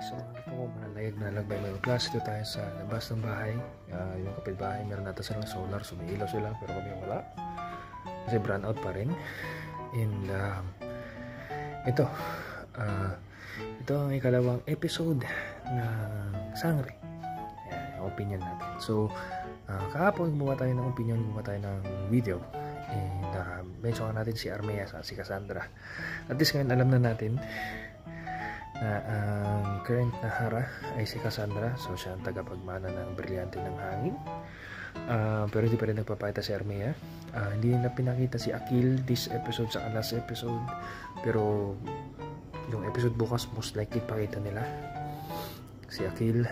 So ito ko malalag by my class. Dito tayo sa labas ng bahay. Yung kapitbahay meron natin silang solar. So may ilaw sila pero kami wala. Kasi brown out pa rin. And ito ang ikalawang episode ng Sangre. Yung opinion natin. So kahapon gumawa tayo ng opinion, gumawa tayo ng video. And mention natin si Armea at si Cassandra. At least ngayon alam na natin na ang current na hara ay si Cassandra. So siya ang tagapagmana ng brilyante ng hangin. Pero hindi pa rin nagpapakita si Armea. Hindi na pinakita si Akil this episode sa last episode. Pero yung episode bukas most likely pakita nila si Akil.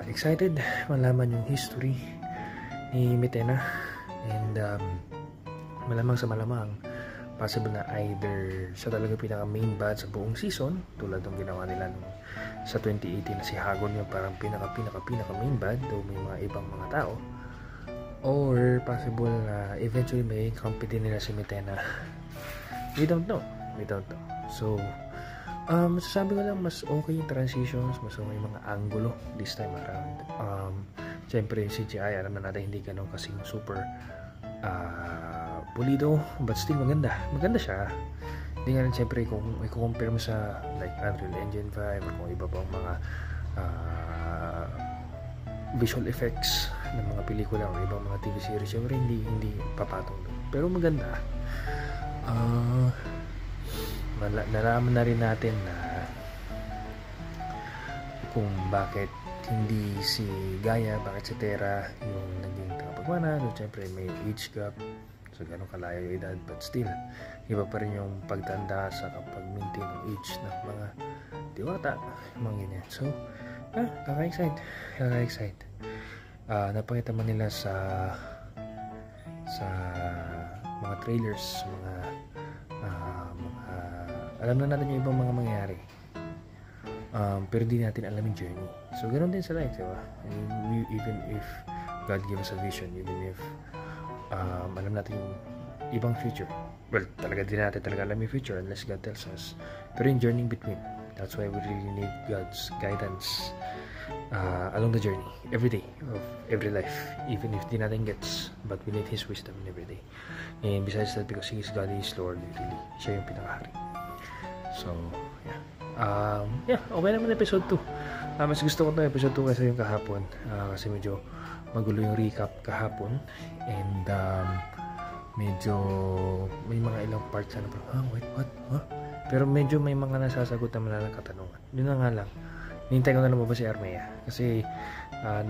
Excited malaman yung history ni Mitena. And malamang sa malamang possible na either siya talaga pinaka main bad sa buong season tulad ng ginawa nila sa 2018 na si Hagon yung parang pinaka main bad, though may mga ibang mga tao, or possible na eventually may compete nila si Mitena. We don't know. So masasabi ko lang mas okay yung transitions, mas okay yung mga angulo this time around. Siyempre yung CGI alam na natin hindi ganun kasing super pulido, but still maganda siya. Hindi nga rin siyempre kung i-compare mo sa like Unreal Engine 5 or kung iba pang mga visual effects ng mga pelikula o ibang mga TV series, siyempre hindi papatong doon, pero maganda. Nalaman na rin natin na kung bakit hindi si Gaia, bakit si Terra yung naging tagapagmana. Siyempre may age gap, so ganun kalayo yung edad, but still iba pa rin yung pagtanda sa kapag-maintain ng age ng mga diwata, mga ganyan. So kaka-excite. Napakita man nila sa mga trailers, mga alam na natin yung ibang mga mangyayari, pero di natin alam yung journey. So ganoon din sa life, diba? Even if God give us a vision, even if alam natin yung ibang future, well, talaga di natin talaga alam yung future unless God tells us. Pero yung journey between, that's why we really need God's guidance along the journey, every day of every life, even if di natin gets, but we need His wisdom in every day. And besides that, because He is God, He is Lord, really, siya yung pinakahari. So okay naman episode 2. Mas gusto ko to episode 2 kasi yung kahapon, kasi medyo magulo yung recap kahapon. And medyo may mga ilang parts na wait, what? Pero medyo may mga nasasagot naman na katanungan. Yun na nga lang, hinintay ko na naman ba si Armea, kasi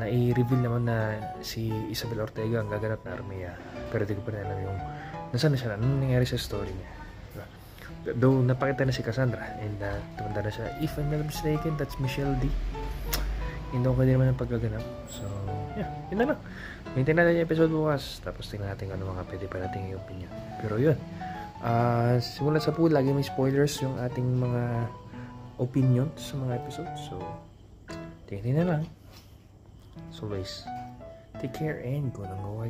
nai-reveal naman na si Isabel Ortega ang gaganap na Armea, pero di ko pa rin alam yung nasaan na siya, anong nangyari sa story niya. Though napakita na si Cassandra and tumanda na siya, if I'm not mistaken, that's Michelle D. Hindi ko din naman ang paggaganap. So yun na lang. Hintayin natin yung episode bukas, tapos tingnan natin ano mga pwede pa natin yung opinion. Pero yun, simula sa pool, lagi may spoilers yung ating mga opinions sa mga episodes. So tingnan na lang. So guys, take care and go nang go.